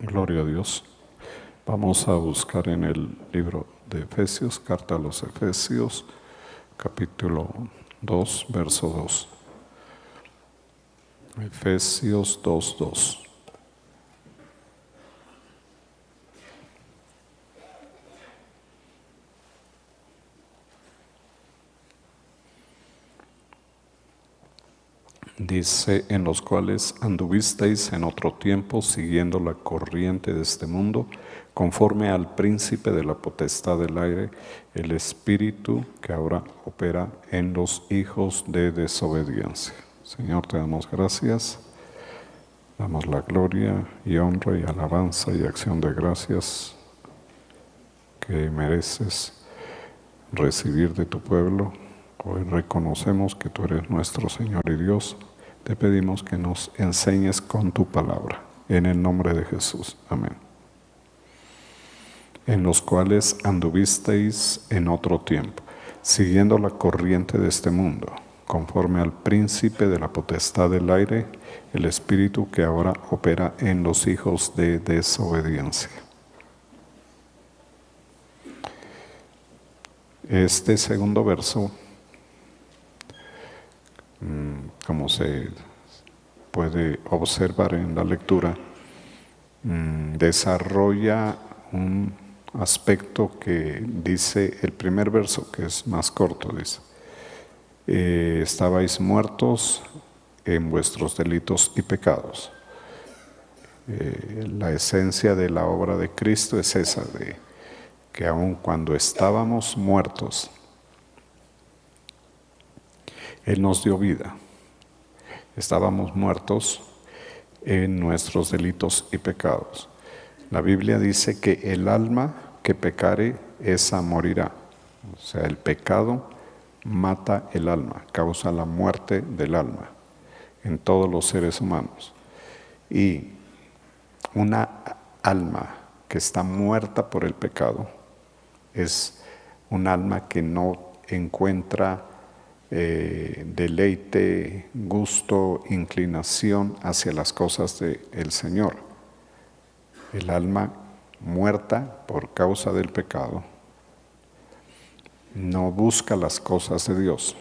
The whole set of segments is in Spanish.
Gloria a Dios. Vamos a buscar en el libro de Efesios, carta a los Efesios, capítulo 2, verso 2. Efesios 2:2. Dice: en los cuales anduvisteis en otro tiempo siguiendo la corriente de este mundo, conforme al príncipe de la potestad del aire, el espíritu que ahora opera en los hijos de desobediencia. Señor, te damos gracias, damos la gloria y honra y alabanza y acción de gracias que mereces recibir de tu pueblo. Hoy reconocemos que tú eres nuestro Señor y Dios. Te pedimos que nos enseñes con tu palabra, en el nombre de Jesús. Amén. En los cuales anduvisteis en otro tiempo, siguiendo la corriente de este mundo, conforme al príncipe de la potestad del aire, el espíritu que ahora opera en los hijos de desobediencia. Este segundo verso, como se puede observar en la lectura, desarrolla un aspecto que dice el primer verso, que es más corto, dice: estabais muertos en vuestros delitos y pecados. La esencia de la obra de Cristo es esa, de que aun cuando estábamos muertos, Él nos dio vida. Estábamos muertos en nuestros delitos y pecados. La Biblia dice que el alma que pecare, esa morirá. O sea, el pecado mata el alma, causa la muerte del alma en todos los seres humanos. Y una alma que está muerta por el pecado es un alma que no encuentra deleite, gusto, inclinación hacia las cosas del Señor. El alma muerta por causa del pecado no busca las cosas de Dios,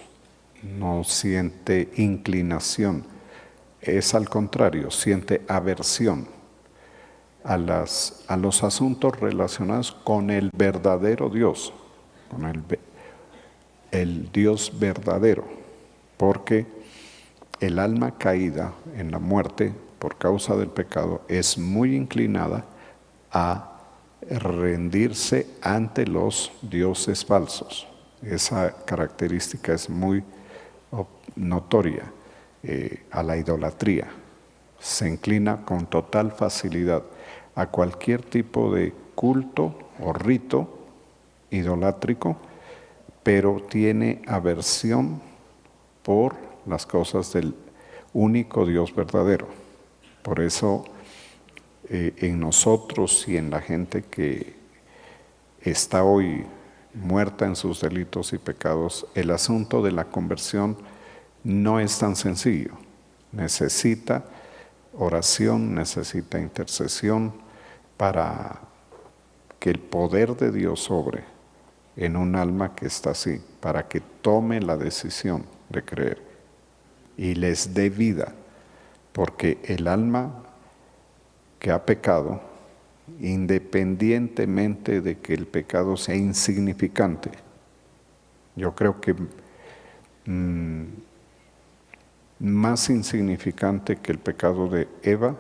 no siente inclinación, es al contrario, siente aversión a los asuntos relacionados con el verdadero Dios, con el Dios verdadero, porque el alma caída en la muerte por causa del pecado es muy inclinada a rendirse ante los dioses falsos. Esa característica es muy notoria, a la idolatría. Se inclina con total facilidad a cualquier tipo de culto o rito idolátrico, pero tiene aversión por las cosas del único Dios verdadero. Por eso en nosotros y en la gente que está hoy muerta en sus delitos y pecados, el asunto de la conversión no es tan sencillo. Necesita oración, necesita intercesión para que el poder de Dios obre en un alma que está así, para que tome la decisión de creer y les dé vida, porque el alma que ha pecado, independientemente de que el pecado sea insignificante, yo creo que más insignificante que el pecado de Eva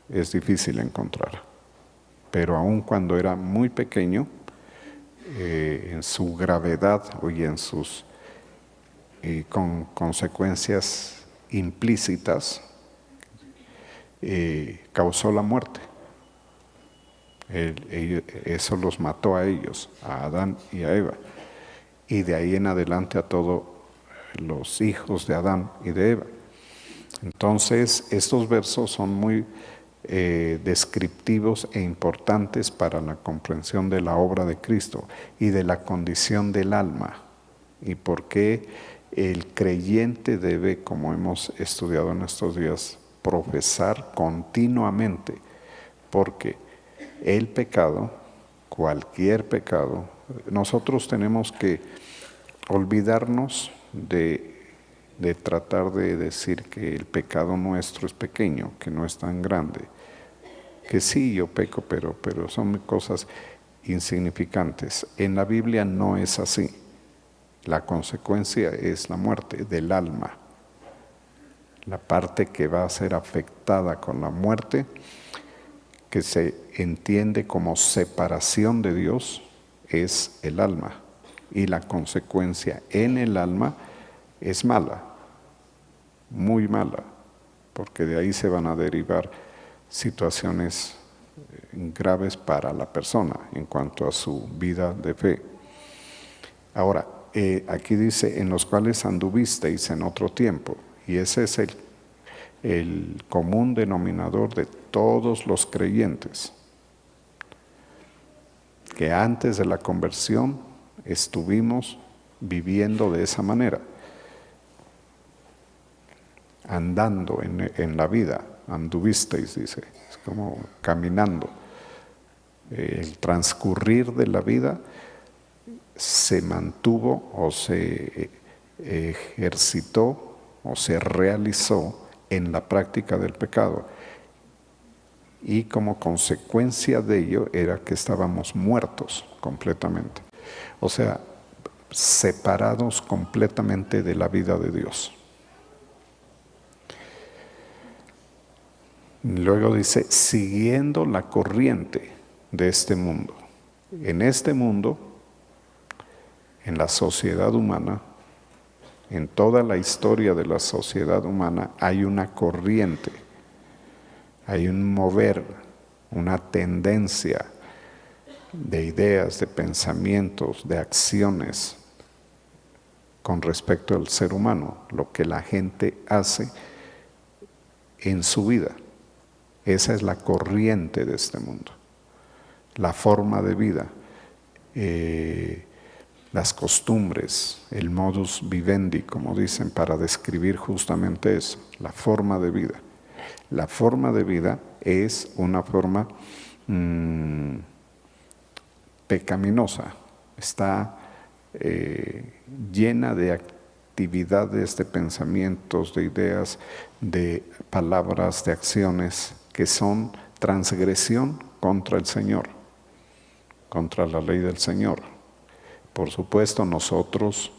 es difícil encontrar, pero aun cuando era muy pequeño, en su gravedad y en sus con consecuencias implícitas, causó la muerte. Eso los mató a ellos, a Adán y a Eva, y de ahí en adelante a todos los hijos de Adán y de Eva. Entonces, estos versos son muy descriptivos e importantes para la comprensión de la obra de Cristo y de la condición del alma, y por qué el creyente debe, como hemos estudiado en estos días, profesar continuamente porque el pecado, cualquier pecado, nosotros tenemos que olvidarnos de tratar de decir que el pecado nuestro es pequeño, que no es tan grande. Que sí, yo peco, pero son cosas insignificantes. En la Biblia no es así. La consecuencia es la muerte del alma. La parte que va a ser afectada con la muerte, que se entiende como separación de Dios, es el alma. Y la consecuencia en el alma es mala, muy mala, porque de ahí se van a derivar situaciones graves para la persona en cuanto a su vida de fe. Ahora, aquí dice, en los cuales anduvisteis en otro tiempo, y ese es el común denominador de todos los creyentes, que antes de la conversión estuvimos viviendo de esa manera, andando en la vida, anduvisteis, dice, es como caminando. El transcurrir de la vida se mantuvo o se ejercitó o se realizó en la práctica del pecado. Y como consecuencia de ello era que estábamos muertos completamente. O sea, separados completamente de la vida de Dios. Luego dice, siguiendo la corriente de este mundo. En este mundo, en la sociedad humana, en toda la historia de la sociedad humana, hay una corriente, hay un mover, una tendencia de ideas, de pensamientos, de acciones con respecto al ser humano, lo que la gente hace en su vida. Esa es la corriente de este mundo, la forma de vida, las costumbres, el modus vivendi, como dicen, para describir justamente eso, la forma de vida. La forma de vida es una forma pecaminosa, está llena de actividades, de pensamientos, de ideas, de palabras, de acciones que son transgresión contra el Señor, contra la ley del Señor. Por supuesto, nosotros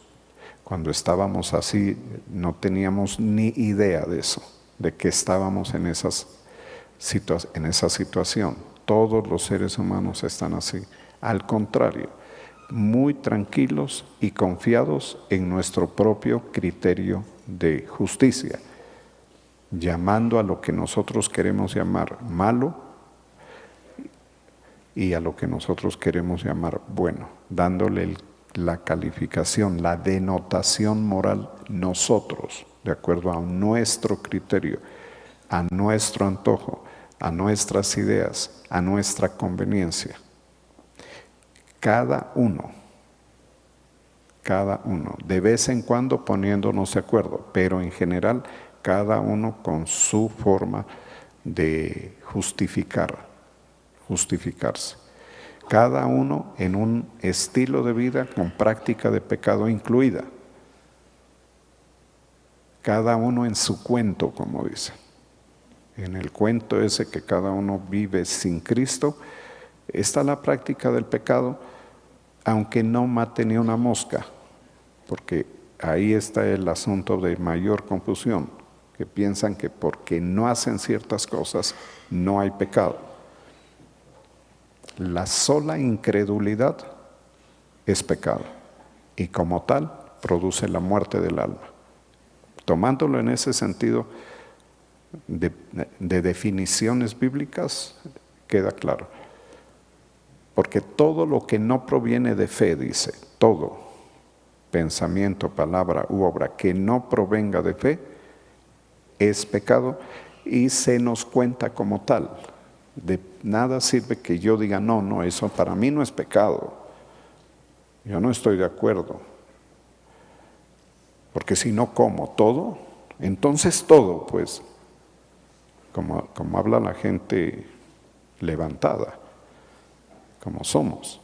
cuando estábamos así no teníamos ni idea de eso, de que estábamos en esa situación. Todos los seres humanos están así. Al contrario, muy tranquilos y confiados en nuestro propio criterio de justicia, llamando a lo que nosotros queremos llamar malo y a lo que nosotros queremos llamar bueno, dándole la calificación, la denotación moral nosotros, de acuerdo a nuestro criterio, a nuestro antojo, a nuestras ideas, a nuestra conveniencia. Cada uno, de vez en cuando poniéndonos de acuerdo, pero en general cada uno con su forma de justificarse. Cada uno en un estilo de vida con práctica de pecado incluida. Cada uno en su cuento, como dice. En el cuento ese que cada uno vive sin Cristo, está la práctica del pecado, aunque no mate ni una mosca, porque ahí está el asunto de mayor confusión, que piensan que porque no hacen ciertas cosas no hay pecado. La sola incredulidad es pecado y como tal produce la muerte del alma. Tomándolo en ese sentido de definiciones bíblicas, queda claro. Porque todo lo que no proviene de fe, dice, todo pensamiento, palabra u obra que no provenga de fe es pecado y se nos cuenta como tal. De nada sirve que yo diga, no, eso para mí no es pecado. Yo no estoy de acuerdo. Porque si no como todo, entonces todo, pues, como habla la gente levantada, como somos.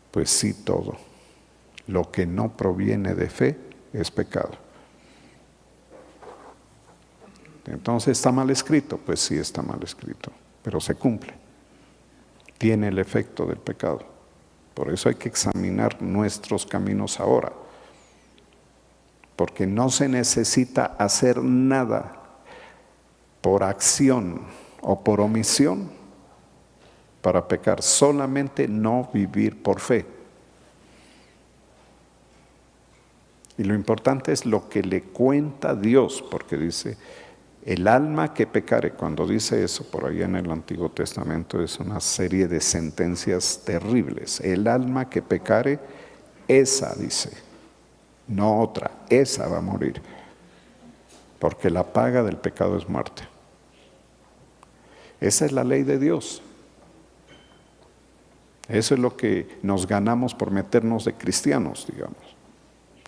Pues sí, todo. Lo que no proviene de fe es pecado. Entonces, ¿está mal escrito? Pues sí, está mal escrito, pero se cumple. Tiene el efecto del pecado. Por eso hay que examinar nuestros caminos ahora. Porque no se necesita hacer nada por acción o por omisión para pecar, solamente no vivir por fe. Y lo importante es lo que le cuenta Dios, porque dice, el alma que pecare, cuando dice eso por ahí en el Antiguo Testamento, es una serie de sentencias terribles. El alma que pecare, esa dice, no otra, esa va a morir. Porque la paga del pecado es muerte. Esa es la ley de Dios. Eso es lo que nos ganamos por meternos de cristianos, digamos.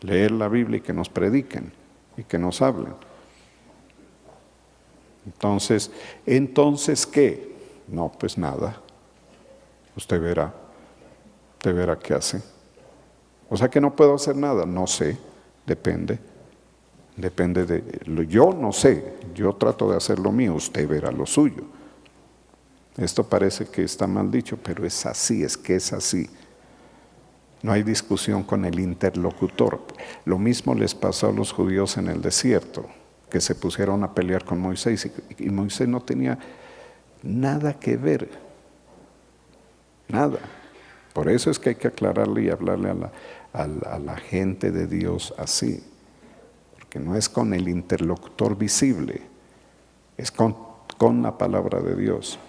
Leer la Biblia y que nos prediquen y que nos hablen. Entonces ¿qué? No, pues nada. Usted verá qué hace. O sea que no puedo hacer nada, no sé, depende yo no sé, yo trato de hacer lo mío, usted verá lo suyo. Esto parece que está mal dicho, pero es así, es que es así. No hay discusión con el interlocutor. Lo mismo les pasó a los judíos en el desierto, que se pusieron a pelear con Moisés y Moisés no tenía nada que ver, nada. Por eso es que hay que aclararle y hablarle a la gente de Dios así, porque no es con el interlocutor visible, es con la palabra de Dios.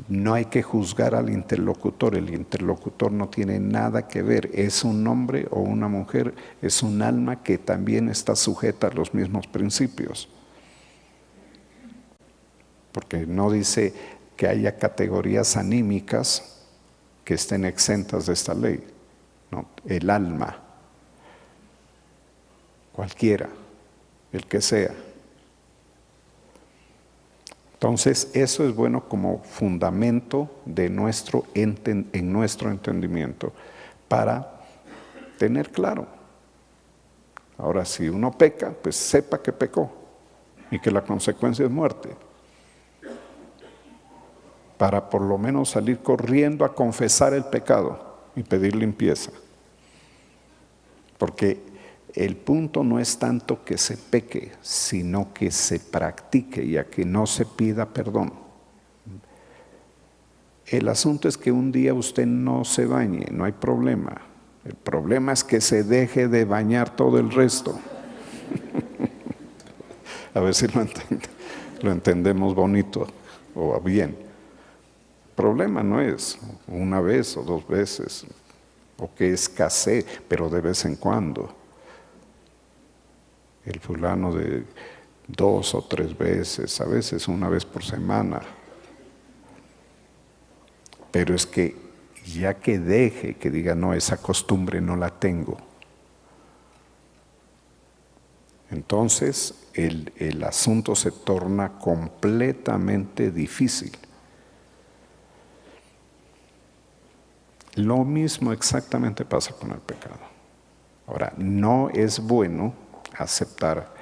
No hay que juzgar al interlocutor, el interlocutor no tiene nada que ver, es un hombre o una mujer, es un alma que también está sujeta a los mismos principios. Porque no dice que haya categorías anímicas que estén exentas de esta ley. No, el alma, cualquiera, el que sea. Entonces, eso es bueno como fundamento de en nuestro entendimiento para tener claro. Ahora, si uno peca, pues sepa que pecó y que la consecuencia es muerte. Para por lo menos salir corriendo a confesar el pecado y pedir limpieza. Porque el punto no es tanto que se peque, sino que se practique y a que no se pida perdón. El asunto es que un día usted no se bañe, no hay problema. El problema es que se deje de bañar todo el resto. A ver si lo entendemos bonito o bien. El problema no es una vez o dos veces, o que escasee, pero de vez en cuando. El fulano de 2 o 3 veces, a veces una vez por semana. Pero es que ya que deje, que diga, no, esa costumbre no la tengo. Entonces el asunto se torna completamente difícil. Lo mismo exactamente pasa con el pecado. Ahora, no es bueno aceptar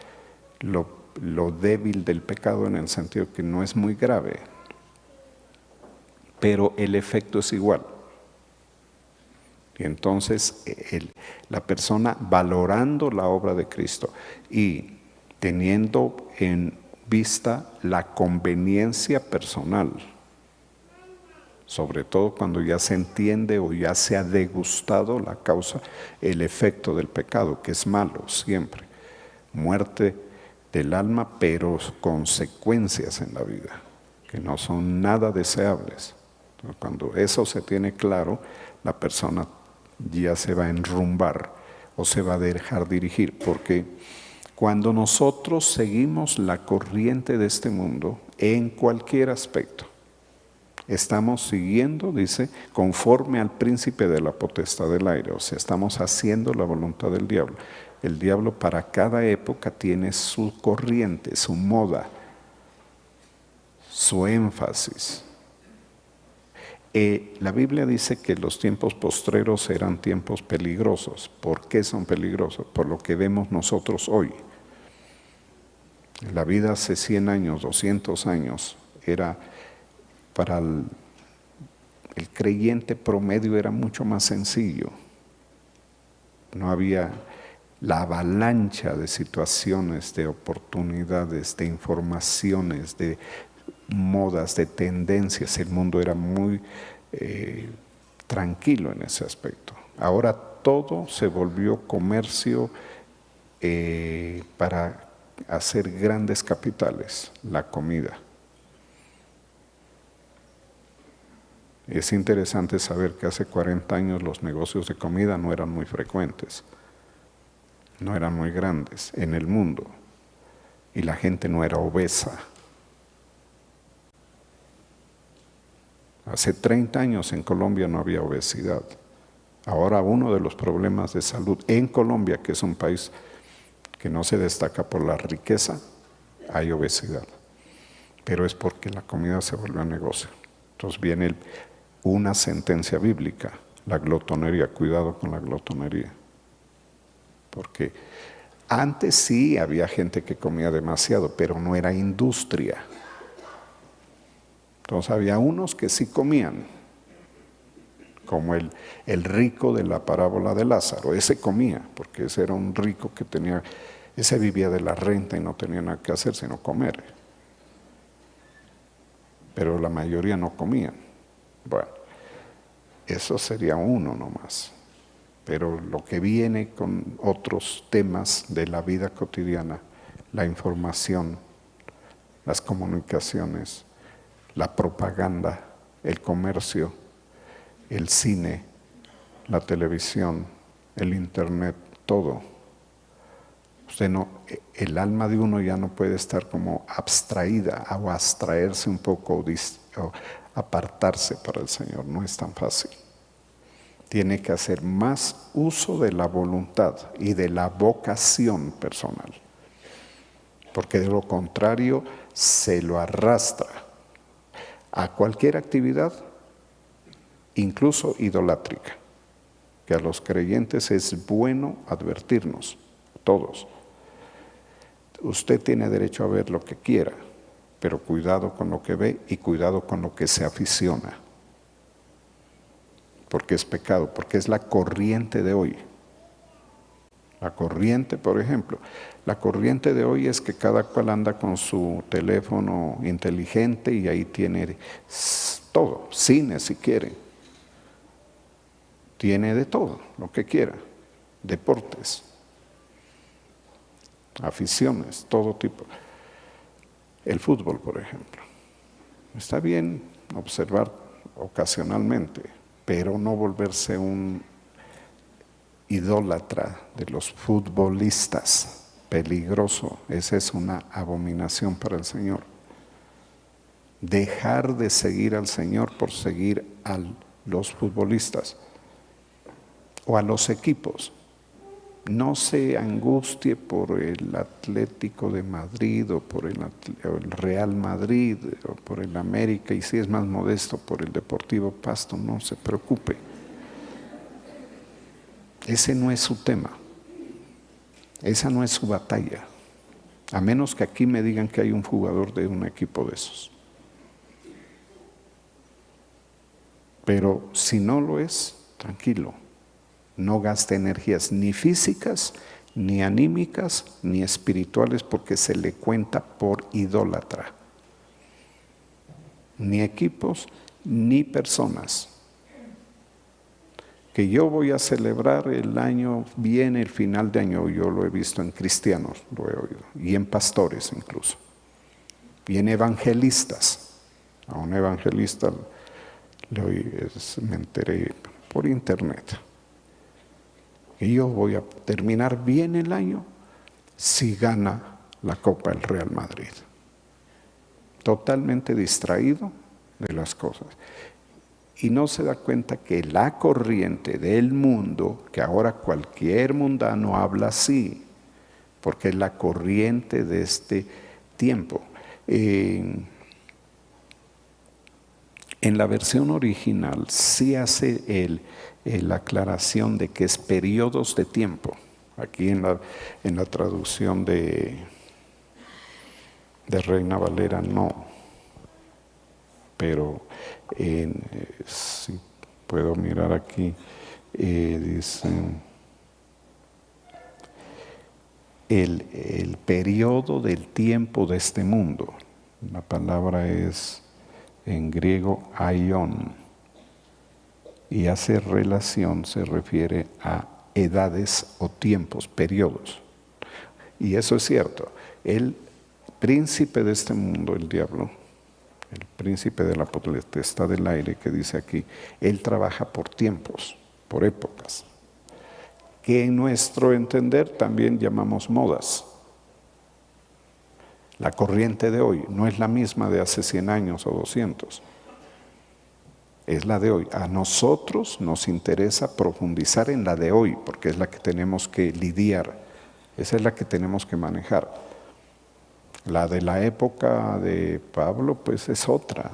lo débil del pecado en el sentido que no es muy grave, pero el efecto es igual. Y entonces la persona valorando la obra de Cristo y teniendo en vista la conveniencia personal, sobre todo cuando ya se entiende o ya se ha degustado la causa, el efecto del pecado, que es malo siempre. Muerte del alma, pero consecuencias en la vida, que no son nada deseables. Entonces, cuando eso se tiene claro, la persona ya se va a enrumbar o se va a dejar dirigir, porque cuando nosotros seguimos la corriente de este mundo, en cualquier aspecto, estamos siguiendo, dice, conforme al príncipe de la potestad del aire, o sea, estamos haciendo la voluntad del diablo. El diablo para cada época tiene su corriente, su moda, su énfasis. La Biblia dice que los tiempos postreros serán tiempos peligrosos. ¿Por qué son peligrosos? Por lo que vemos nosotros hoy. La vida hace 100 años, 200 años, era para el creyente promedio era mucho más sencillo. No había la avalancha de situaciones, de oportunidades, de informaciones, de modas, de tendencias. El mundo era muy tranquilo en ese aspecto. Ahora todo se volvió comercio para hacer grandes capitales, la comida. Es interesante saber que hace 40 años los negocios de comida no eran muy frecuentes, no eran muy grandes en el mundo y la gente no era obesa. Hace 30 años en Colombia no había obesidad. Ahora uno de los problemas de salud en Colombia, que es un país que no se destaca por la riqueza, hay obesidad. Pero es porque la comida se volvió negocio. Entonces viene una sentencia bíblica, la glotonería, cuidado con la glotonería. Porque antes sí había gente que comía demasiado, pero no era industria. Entonces había unos que sí comían, como el rico de la parábola de Lázaro. Ese comía, porque ese era un rico que ese vivía de la renta y no tenía nada que hacer sino comer. Pero la mayoría no comían. Bueno, eso sería uno nomás. Pero lo que viene con otros temas de la vida cotidiana, la información, las comunicaciones, la propaganda, el comercio, el cine, la televisión, el internet, todo. El alma de uno ya no puede estar como abstraída o abstraerse un poco o apartarse para el Señor. No es tan fácil. Tiene que hacer más uso de la voluntad y de la vocación personal. Porque de lo contrario se lo arrastra a cualquier actividad, incluso idolátrica, que a los creyentes es bueno advertirnos, todos. Usted tiene derecho a ver lo que quiera, pero cuidado con lo que ve y cuidado con lo que se aficiona, porque es pecado, porque es la corriente de hoy. La corriente, por ejemplo, la corriente de hoy es que cada cual anda con su teléfono inteligente y ahí tiene todo, cine si quiere, tiene de todo, lo que quiera, deportes, aficiones, todo tipo. El fútbol, por ejemplo. Está bien observar ocasionalmente, pero no volverse un idólatra de los futbolistas, peligroso. Esa es una abominación para el Señor. Dejar de seguir al Señor por seguir a los futbolistas o a los equipos. No se angustie por el Atlético de Madrid o por el Real Madrid o por el América, y si es más modesto por el Deportivo Pasto, no se preocupe. Ese no es su tema, esa no es su batalla, a menos que aquí me digan que hay un jugador de un equipo de esos. Pero si no lo es, tranquilo. No gaste energías ni físicas, ni anímicas, ni espirituales, porque se le cuenta por idólatra. Ni equipos, ni personas. Que yo voy a celebrar el año, viene el final de año, yo lo he visto en cristianos, lo he oído, y en pastores incluso, y en evangelistas. A un evangelista me enteré por internet. Y yo voy a terminar bien el año si gana la Copa del Real Madrid. Totalmente distraído de las cosas. Y no se da cuenta que la corriente del mundo, que ahora cualquier mundano habla así, porque es la corriente de este tiempo. En la versión original sí hace la aclaración de que es periodos de tiempo. Aquí en la traducción de Reina Valera no, pero si puedo mirar aquí, dice el periodo del tiempo de este mundo. La palabra es en griego aion y hace relación, se refiere a edades o tiempos, periodos. Y eso es cierto. El príncipe de este mundo, el diablo, el príncipe de la potestad del aire que dice aquí, él trabaja por tiempos, por épocas, que en nuestro entender también llamamos modas. La corriente de hoy no es la misma de hace 100 años o 200. Es la de hoy. A nosotros nos interesa profundizar en la de hoy, porque es la que tenemos que lidiar, esa es la que tenemos que manejar. La de la época de Pablo, pues es otra.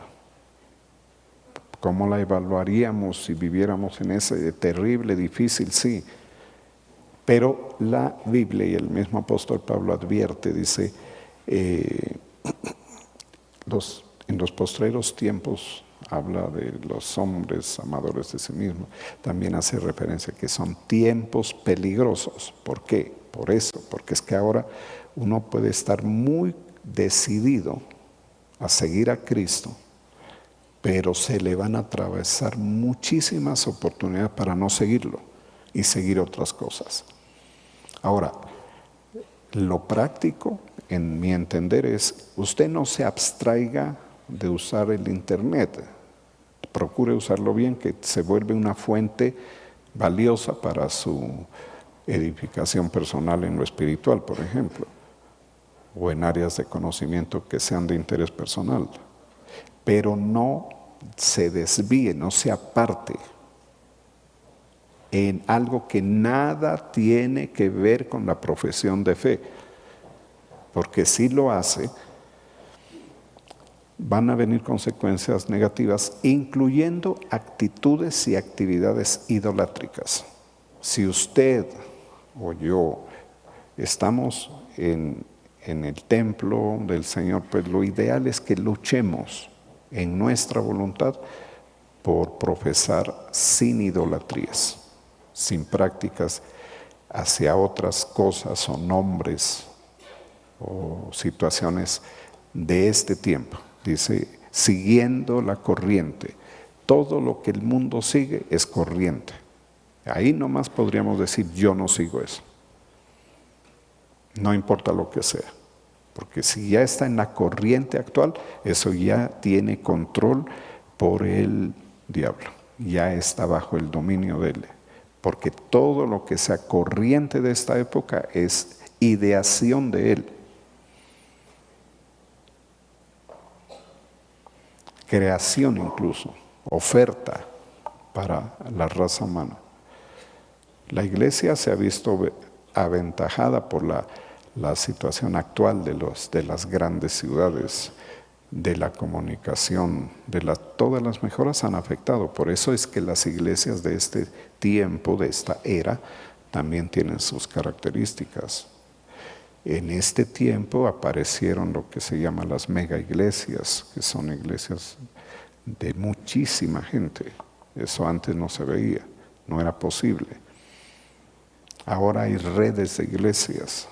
¿Cómo la evaluaríamos si viviéramos en ese terrible, difícil? Sí. Pero la Biblia y el mismo apóstol Pablo advierte, dice, en los postreros tiempos, habla de los hombres amadores de sí mismos, también hace referencia a que son tiempos peligrosos. ¿Por qué? Por eso, porque es que ahora uno puede estar muy decidido a seguir a Cristo, pero se le van a atravesar muchísimas oportunidades para no seguirlo y seguir otras cosas. Ahora, lo práctico, en mi entender, es usted no se abstraiga de usar el internet. Procure usarlo bien, que se vuelve una fuente valiosa para su edificación personal en lo espiritual, por ejemplo, o en áreas de conocimiento que sean de interés personal. Pero no se desvíe, no se aparte en algo que nada tiene que ver con la profesión de fe, porque si lo hace, van a venir consecuencias negativas, incluyendo actitudes y actividades idolátricas. Si usted o yo estamos en el templo del Señor, pues lo ideal es que luchemos en nuestra voluntad por profesar sin idolatrías, sin prácticas hacia otras cosas o nombres o situaciones de este tiempo. Dice, siguiendo la corriente. Todo lo que el mundo sigue es corriente. Ahí nomás podríamos decir, yo no sigo eso. No importa lo que sea. Porque si ya está en la corriente actual, eso ya tiene control por el diablo. Ya está bajo el dominio de él. Porque todo lo que sea corriente de esta época es ideación de él. Creación incluso, oferta para la raza humana. La iglesia se ha visto aventajada por la situación actual de las grandes ciudades, de la comunicación, todas las mejoras han afectado. Por eso es que las iglesias de este tiempo, de esta era, también tienen sus características. En este tiempo aparecieron lo que se llama las mega iglesias, que son iglesias de muchísima gente. Eso antes no se veía, no era posible. Ahora hay redes de iglesias,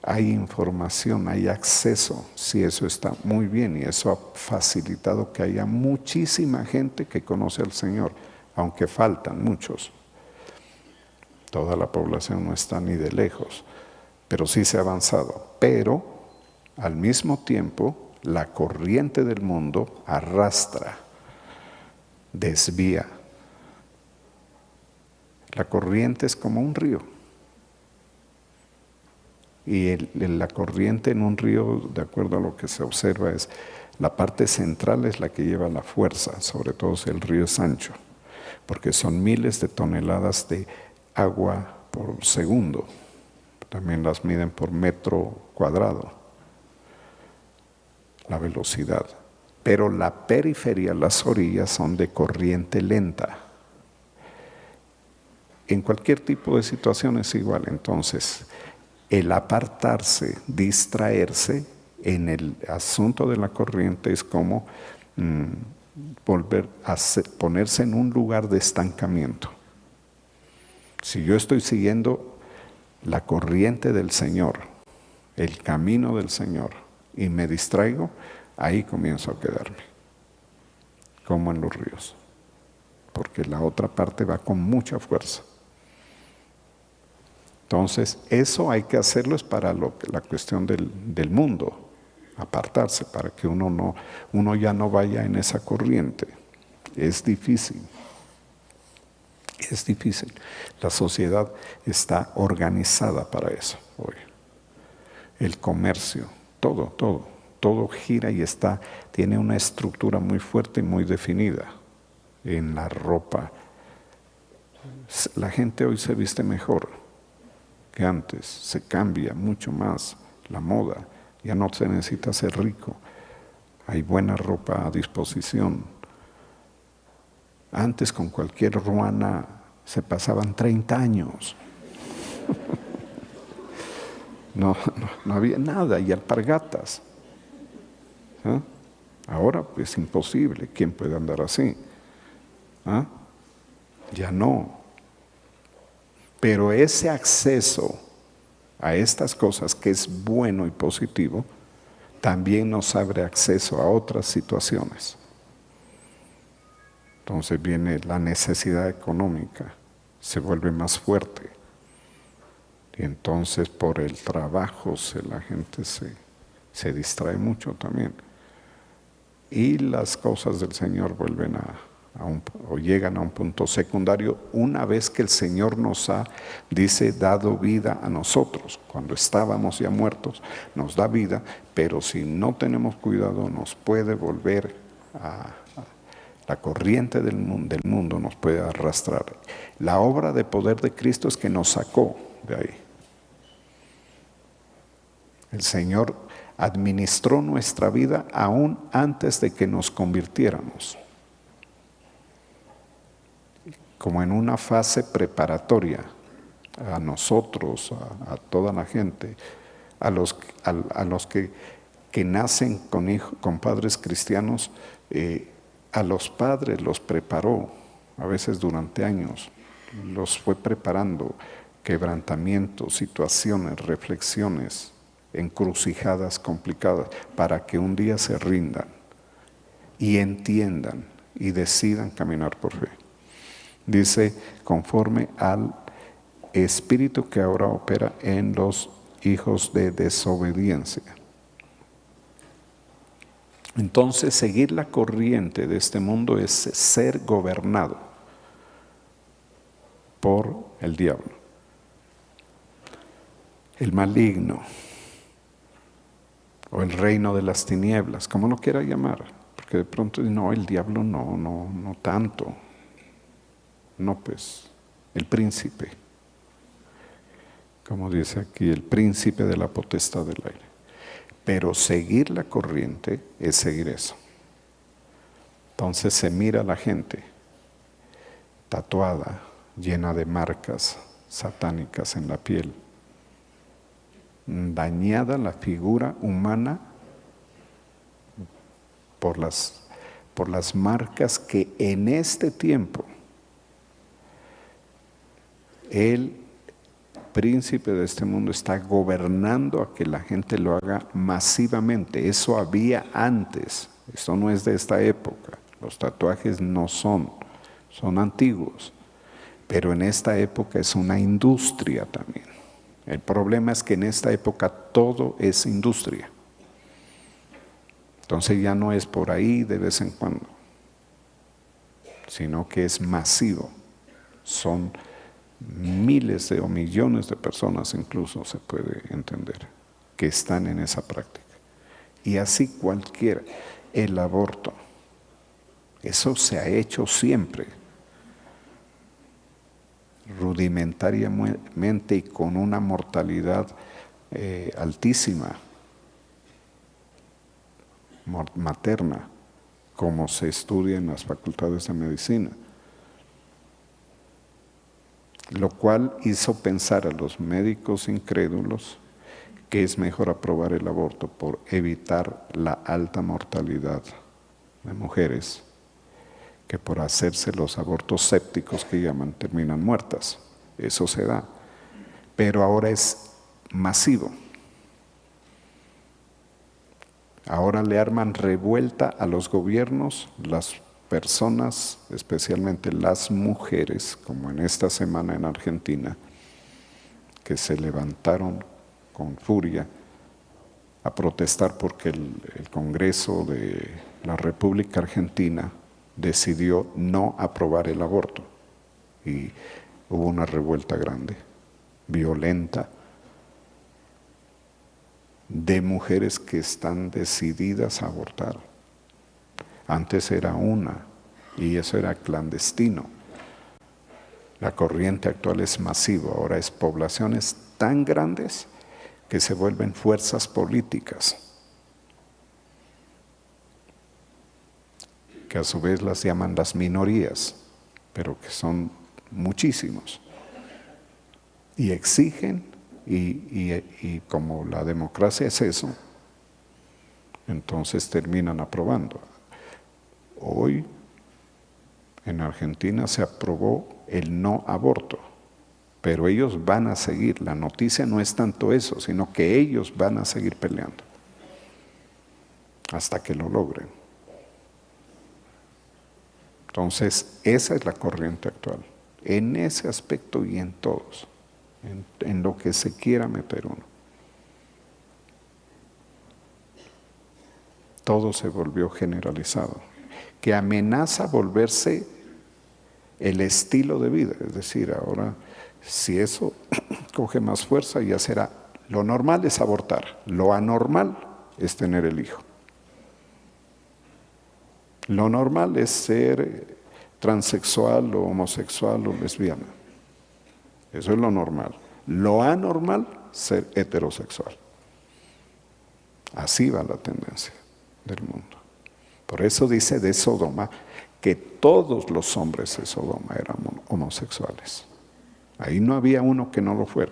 hay información, hay acceso. Sí, eso está muy bien y eso ha facilitado que haya muchísima gente que conoce al Señor, aunque faltan muchos. Toda la población no está ni de lejos. Pero sí se ha avanzado. Pero al mismo tiempo la corriente del mundo arrastra, desvía. La corriente es como un río. Y la corriente en un río, de acuerdo a lo que se observa, es la parte central es la que lleva la fuerza, sobre todo si el río es ancho, porque son miles de toneladas de agua por segundo. También las miden por metro cuadrado, la velocidad. pero la periferia, las orillas, son de corriente lenta. En cualquier tipo de situación es igual. Entonces, el apartarse, distraerse en el asunto de la corriente es como volver a ponerse en un lugar de estancamiento. Si yo estoy siguiendo la corriente del Señor, el camino del Señor, y me distraigo, ahí comienzo a quedarme, como en los ríos, porque la otra parte va con mucha fuerza. Entonces, eso hay que hacerlo es para la cuestión del mundo, apartarse para que uno ya no vaya en esa corriente. Es difícil. Es difícil. La sociedad está organizada para eso hoy. El comercio, todo gira y tiene una estructura muy fuerte y muy definida. En la ropa, la gente hoy se viste mejor que antes, se cambia mucho más la moda, ya no se necesita ser rico, hay buena ropa a disposición. Antes con cualquier ruana se pasaban 30 años. No había nada, y alpargatas. ¿Ah? Ahora pues imposible, ¿quién puede andar así? ¿Ah? Ya no. Pero ese acceso a estas cosas que es bueno y positivo, también nos abre acceso a otras situaciones. Entonces viene la necesidad económica, se vuelve más fuerte. Y entonces por el trabajo la gente se distrae mucho también. Y las cosas del Señor vuelven o llegan a un punto secundario una vez que el Señor nos ha, dice, dado vida a nosotros. Cuando estábamos ya muertos, nos da vida, pero si no tenemos cuidado nos puede volver a la corriente del mundo nos puede arrastrar. La obra de poder de Cristo es que nos sacó de ahí. El Señor administró nuestra vida aún antes de que nos convirtiéramos, como en una fase preparatoria a nosotros, a toda la gente, a los que nacen con padres cristianos, a los padres los preparó, a veces durante años, los fue preparando, quebrantamientos, situaciones, reflexiones, encrucijadas complicadas, para que un día se rindan y entiendan y decidan caminar por fe. Dice, conforme al espíritu que ahora opera en los hijos de desobediencia. Entonces, seguir la corriente de este mundo es ser gobernado por el diablo, el maligno, o el reino de las tinieblas, como lo quiera llamar, porque de pronto no, el diablo no tanto, no pues, el príncipe, como dice aquí, el príncipe de la potestad del aire. Pero seguir la corriente es seguir eso. Entonces se mira a la gente tatuada, llena de marcas satánicas en la piel, dañada la figura humana por las marcas que en este tiempo el príncipe de este mundo está gobernando a que la gente lo haga masivamente. Eso había antes, esto no es de esta época, los tatuajes no son antiguos, pero en esta época es una industria también. El problema es que en esta época todo es industria. Entonces ya no es por ahí de vez en cuando, sino que es masivo. Son miles o millones de personas, incluso se puede entender, que están en esa práctica. Y así cualquiera. El aborto, eso se ha hecho siempre, rudimentariamente y con una mortalidad altísima, materna, como se estudia en las facultades de medicina. Lo cual hizo pensar a los médicos incrédulos que es mejor aprobar el aborto por evitar la alta mortalidad de mujeres que por hacerse los abortos sépticos que llaman, terminan muertas. Eso se da. Pero ahora es masivo. Ahora le arman revuelta a los gobiernos, las personas, especialmente las mujeres, como en esta semana en Argentina, que se levantaron con furia a protestar porque el Congreso de la República Argentina decidió no aprobar el aborto. Y hubo una revuelta grande, violenta, de mujeres que están decididas a abortar. Antes era una, y eso era clandestino. La corriente actual es masiva, ahora es poblaciones tan grandes que se vuelven fuerzas políticas, que a su vez las llaman las minorías, pero que son muchísimos. Y exigen, y como la democracia es eso, entonces terminan aprobando. Hoy en Argentina se aprobó el no aborto, pero ellos van a seguir. La noticia no es tanto eso, sino que ellos van a seguir peleando hasta que lo logren. Entonces, esa es la corriente actual, en ese aspecto y en todos, en lo que se quiera meter uno. Todo se volvió generalizado, que amenaza volverse el estilo de vida. Es decir, ahora, si eso coge más fuerza, ya será, lo normal es abortar, lo anormal es tener el hijo. Lo normal es ser transexual o homosexual o lesbiana. Eso es lo normal. Lo anormal, ser heterosexual. Así va la tendencia del mundo. Por eso dice de Sodoma que todos los hombres de Sodoma eran homosexuales. Ahí no había uno que no lo fuera.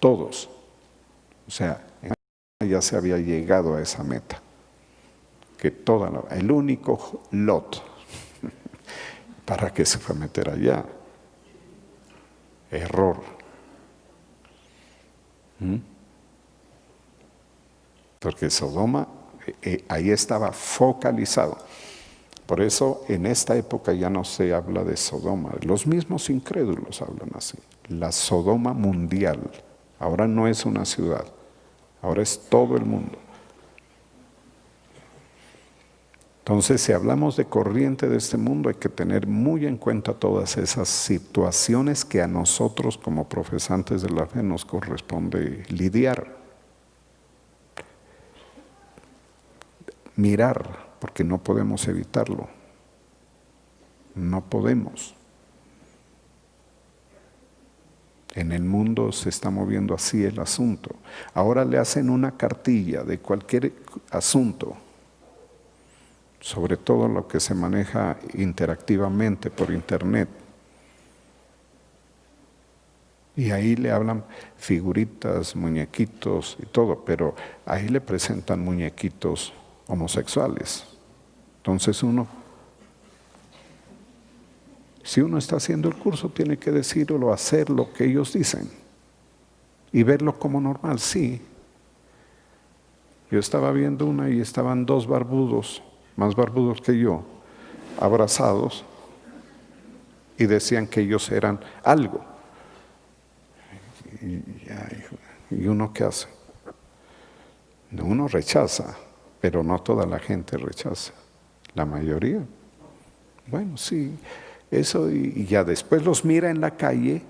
Todos. O sea, ya se había llegado a esa meta. Que el único Lot, ¿para qué se fue a meter allá? Error. Porque Sodoma, ahí estaba focalizado. Por eso en esta época ya no se habla de Sodoma. Los mismos incrédulos hablan así. La Sodoma mundial. Ahora no es una ciudad, ahora es todo el mundo. Entonces, si hablamos de corriente de este mundo, hay que tener muy en cuenta todas esas situaciones que a nosotros como profesantes de la fe nos corresponde lidiar. Mirar, porque no podemos evitarlo. No podemos. En el mundo se está moviendo así el asunto. Ahora le hacen una cartilla de cualquier asunto, sobre todo lo que se maneja interactivamente por internet. Y ahí le hablan figuritas, muñequitos y todo, pero ahí le presentan muñequitos homosexuales. Entonces si uno está haciendo el curso, tiene que decirlo o hacer lo que ellos dicen y verlo como normal. Sí. Yo estaba viendo una y estaban dos barbudos, más barbudos que yo, abrazados, y decían que ellos eran algo. ¿Y uno qué hace? Uno rechaza, pero no toda la gente rechaza. La mayoría. Bueno, sí, eso, y ya después los mira en la calle,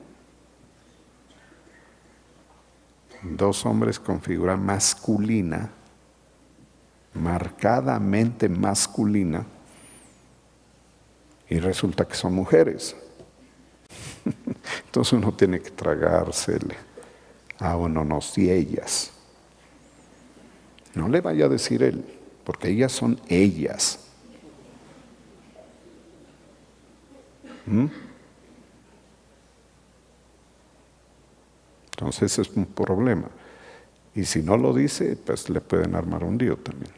dos hombres con figura masculina, marcadamente masculina, y resulta que son mujeres. Entonces uno tiene que tragársele a uno, no, si ellas. No le vaya a decir él, porque ellas son ellas. Entonces es un problema. Y si no lo dice, pues le pueden armar un lío también.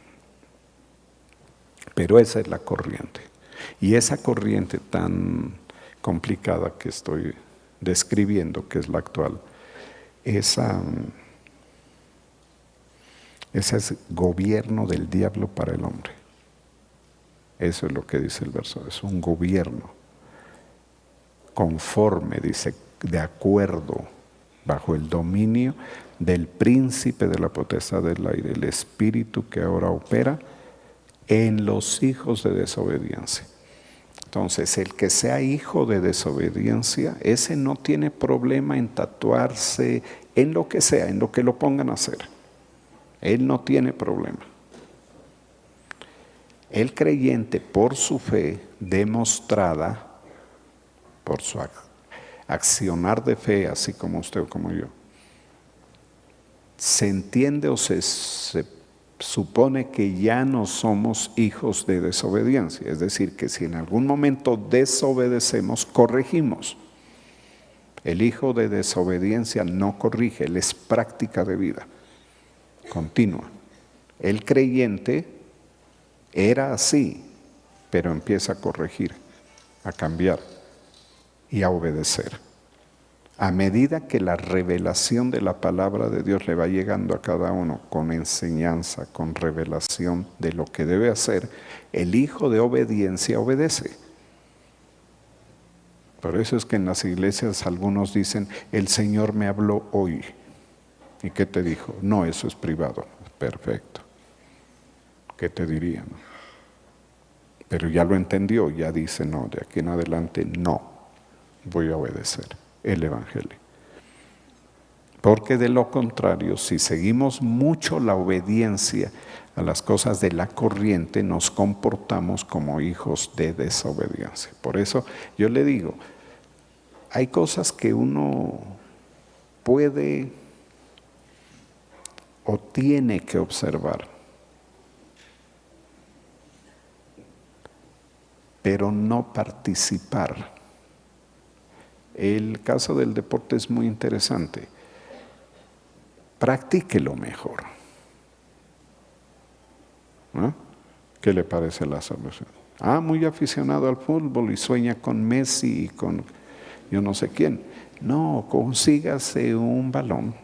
Pero esa es la corriente. Y esa corriente tan complicada que estoy describiendo, que es la actual, esa es gobierno del diablo para el hombre. Eso es lo que dice el verso. Es un gobierno conforme, dice, de acuerdo, bajo el dominio del príncipe de la potestad del aire, el espíritu que ahora opera en los hijos de desobediencia. Entonces, el que sea hijo de desobediencia, ese no tiene problema en tatuarse, en lo que sea, en lo que lo pongan a hacer. Él no tiene problema. El creyente, por su fe demostrada, por su accionar de fe, así como usted o como yo, se entiende o se supone que ya no somos hijos de desobediencia. Es decir, que si en algún momento desobedecemos, corregimos. El hijo de desobediencia no corrige, él es práctica de vida continua. El creyente era así, pero empieza a corregir, a cambiar y a obedecer. A medida que la revelación de la palabra de Dios le va llegando a cada uno con enseñanza, con revelación de lo que debe hacer, el hijo de obediencia obedece. Por eso es que en las iglesias algunos dicen, el Señor me habló hoy. ¿Y qué te dijo? No, eso es privado. Perfecto. ¿Qué te diría? Pero ya lo entendió, ya dice, no, de aquí en adelante no voy a obedecer el Evangelio. Porque de lo contrario, si seguimos mucho la obediencia a las cosas de la corriente, nos comportamos como hijos de desobediencia. Por eso yo le digo, hay cosas que uno puede o tiene que observar, pero no participar. El caso del deporte es muy interesante. Practíquelo mejor. ¿No? ¿Qué le parece la salvación? Muy aficionado al fútbol y sueña con Messi y con yo no sé quién. No, consígase un balón.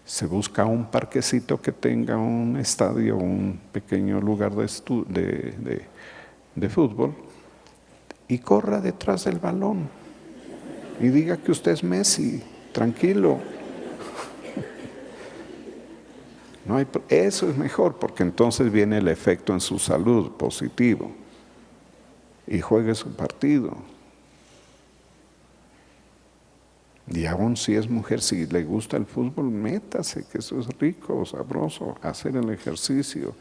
Se busca un parquecito que tenga un estadio, un pequeño lugar de fútbol y corra detrás del balón y diga que usted es Messi, tranquilo. Eso es mejor porque entonces viene el efecto en su salud positivo y juegue su partido. Y aún si es mujer, si le gusta el fútbol, métase, que eso es rico, sabroso, hacer el ejercicio,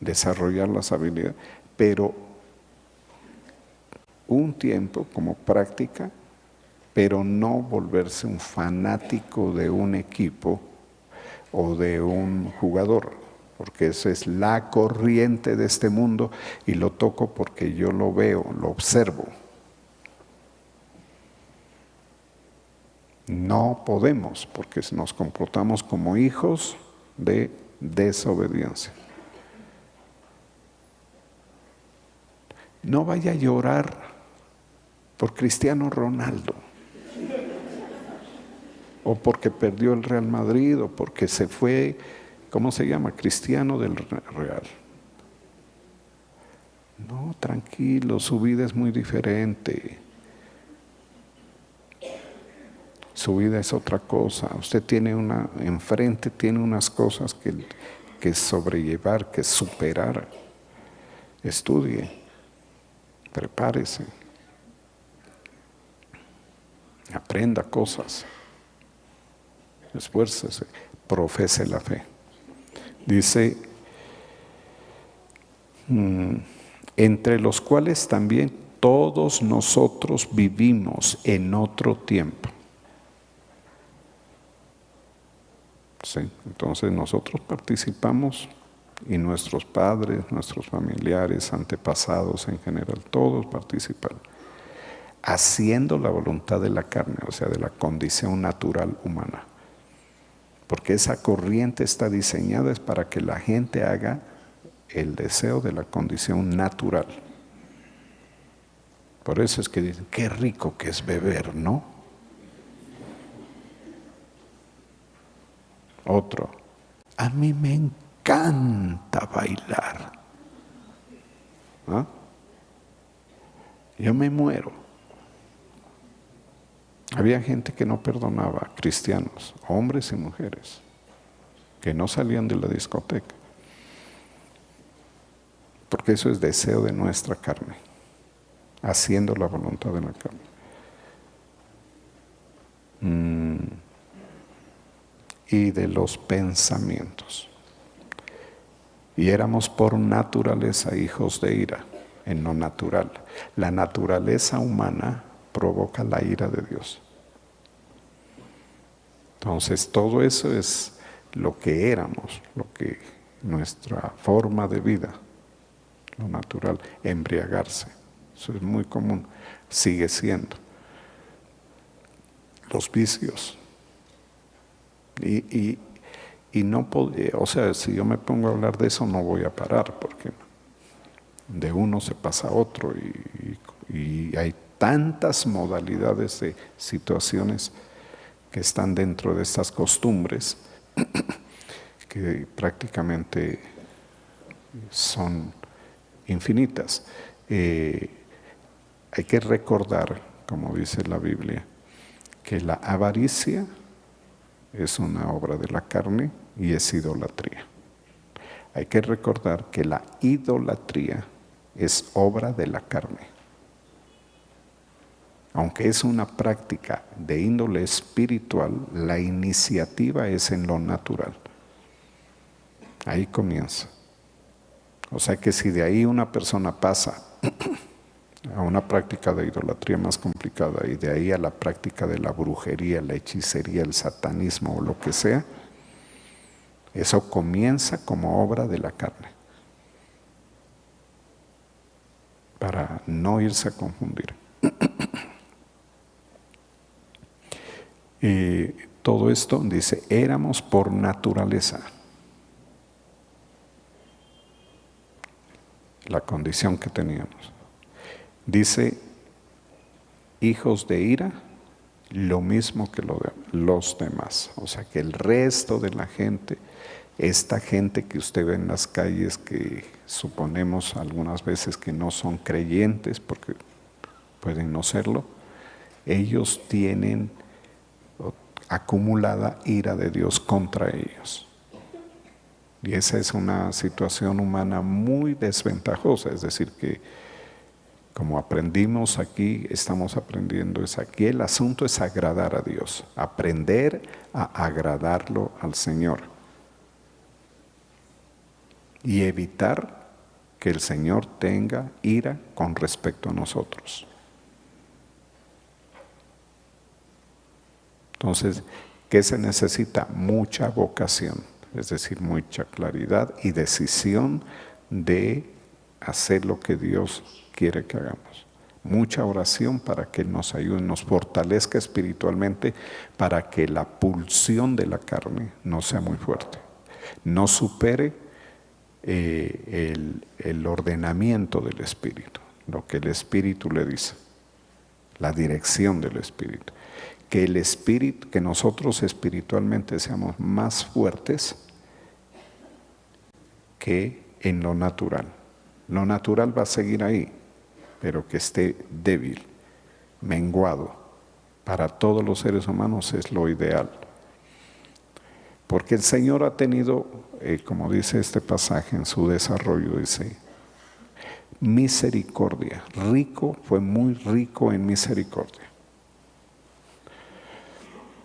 desarrollar las habilidades, pero un tiempo como práctica, pero no volverse un fanático de un equipo o de un jugador, porque esa es la corriente de este mundo y lo toco porque yo lo veo, lo observo. No podemos, porque nos comportamos como hijos de desobediencia. No vaya a llorar por Cristiano Ronaldo, o porque perdió el Real Madrid, o porque se fue, ¿cómo se llama? Cristiano del Real. No, tranquilo, su vida es muy diferente. Su vida es otra cosa. Usted tiene enfrente tiene unas cosas que sobrellevar, que superar. Estudie, prepárese, aprenda cosas, esfuércese, profese la fe. Dice, entre los cuales también todos nosotros vivimos en otro tiempo. ¿sí? Entonces nosotros participamos y nuestros padres, nuestros familiares, antepasados en general, todos participan, haciendo la voluntad de la carne, o sea, de la condición natural humana. Porque esa corriente está diseñada es para que la gente haga el deseo de la condición natural. Por eso es que dicen, qué rico que es beber, ¿no? Otro, a mí me encanta bailar. ¿Ah? Yo me muero. Había gente que no perdonaba, cristianos, hombres y mujeres, que no salían de la discoteca. Porque eso es deseo de nuestra carne, haciendo la voluntad de la carne. Y de los pensamientos. Y éramos por naturaleza hijos de ira, en lo natural. La naturaleza humana provoca la ira de Dios. Entonces todo eso es lo que éramos, lo que nuestra forma de vida, lo natural, embriagarse. Eso es muy común, sigue siendo. Los vicios. Y no podía, o sea, si yo me pongo a hablar de eso no voy a parar, porque de uno se pasa a otro y hay tantas modalidades de situaciones que están dentro de estas costumbres que prácticamente son infinitas. Hay que recordar, como dice la Biblia, que la avaricia es una obra de la carne y es idolatría. Hay que recordar que la idolatría es obra de la carne. Aunque es una práctica de índole espiritual, la iniciativa es en lo natural. Ahí comienza. O sea que si de ahí una persona pasa a una práctica de idolatría más complicada y de ahí a la práctica de la brujería, la hechicería, el satanismo o lo que sea, eso comienza como obra de la carne, para no irse a confundir. Y todo esto dice, éramos por naturaleza. La condición que teníamos. Dice, hijos de ira, lo mismo que los demás. O sea que el resto de la gente, esta gente que usted ve en las calles, que suponemos algunas veces que no son creyentes, porque pueden no serlo, ellos tienen acumulada ira de Dios contra ellos. Y esa es una situación humana muy desventajosa, es decir que como aprendimos aquí, estamos aprendiendo es aquí, el asunto es agradar a Dios, aprender a agradarlo al Señor y evitar que el Señor tenga ira con respecto a nosotros. Entonces, ¿qué se necesita? Mucha vocación, es decir, mucha claridad y decisión de hacer lo que Dios quiere que hagamos. Mucha oración para que Él nos ayude, nos fortalezca espiritualmente para que la pulsión de la carne no sea muy fuerte, no supere el ordenamiento del Espíritu, lo que el Espíritu le dice, la dirección del Espíritu. Que el Espíritu, que nosotros espiritualmente seamos más fuertes que en lo natural. Lo natural va a seguir ahí, pero que esté débil, menguado. Para todos los seres humanos es lo ideal. Porque el Señor ha tenido, como dice este pasaje en su desarrollo, dice, misericordia. Rico, fue muy rico en misericordia.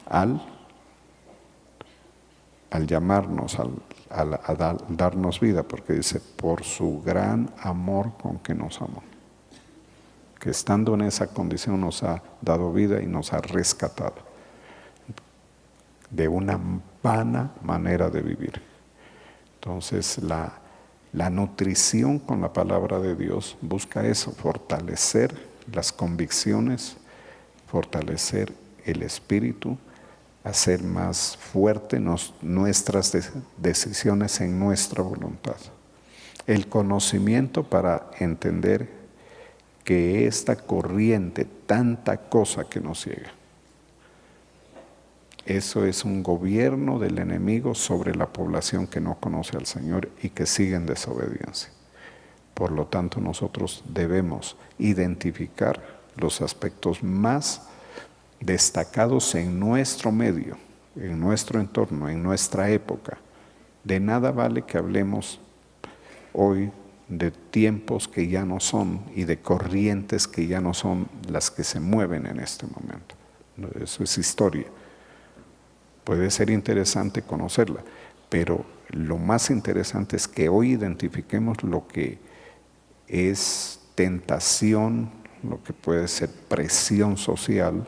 Al llamarnos, a darnos vida, porque dice, por su gran amor con que nos amó. Que estando en esa condición nos ha dado vida y nos ha rescatado. de una vana manera de vivir. Entonces la nutrición con la palabra de Dios busca eso, fortalecer las convicciones, fortalecer el espíritu, hacer más fuerte nuestras decisiones en nuestra voluntad. El conocimiento para entender que esta corriente, tanta cosa que nos llega, eso es un gobierno del enemigo sobre la población que no conoce al Señor y que sigue en desobediencia. Por lo tanto, nosotros debemos identificar los aspectos más destacados en nuestro medio, en nuestro entorno, en nuestra época. De nada vale que hablemos hoy de tiempos que ya no son y de corrientes que ya no son las que se mueven en este momento. Eso es historia. Puede ser interesante conocerla, pero lo más interesante es que hoy identifiquemos lo que es tentación, lo que puede ser presión social,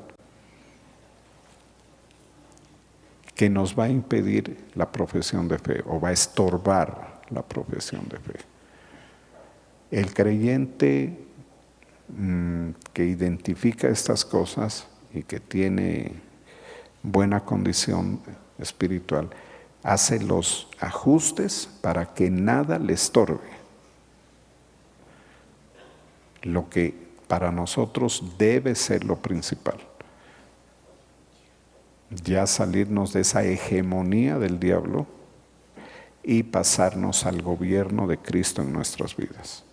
que nos va a impedir la profesión de fe o va a estorbar la profesión de fe. El creyente que identifica estas cosas y que tiene buena condición espiritual, hace los ajustes para que nada le estorbe. Lo que para nosotros debe ser lo principal. Ya salirnos de esa hegemonía del diablo y pasarnos al gobierno de Cristo en nuestras vidas,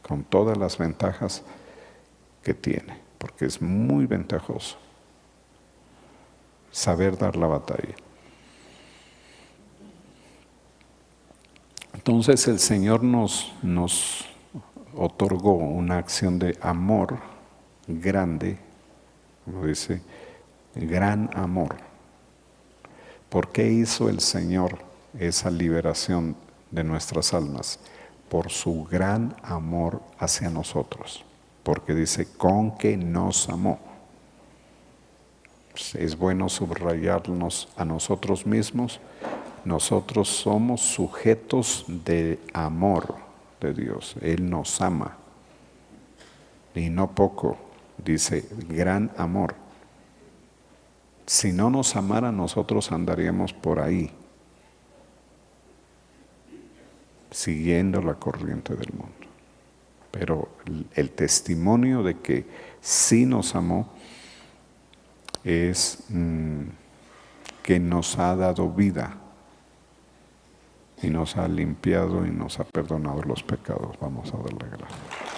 con todas las ventajas que tiene, porque es muy ventajoso saber dar la batalla. Entonces el Señor nos otorgó una acción de amor grande, como dice, gran amor. ¿Por qué hizo el Señor esa liberación de nuestras almas? Por su gran amor hacia nosotros, porque dice, con que nos amó. Es bueno subrayarnos a nosotros mismos. Nosotros somos sujetos de amor de Dios. Él nos ama. Y no poco, dice, gran amor. Si no nos amara, nosotros andaríamos por ahí, siguiendo la corriente del mundo. Pero el testimonio de que sí nos amó es que nos ha dado vida y nos ha limpiado y nos ha perdonado los pecados. Vamos a darle gracias.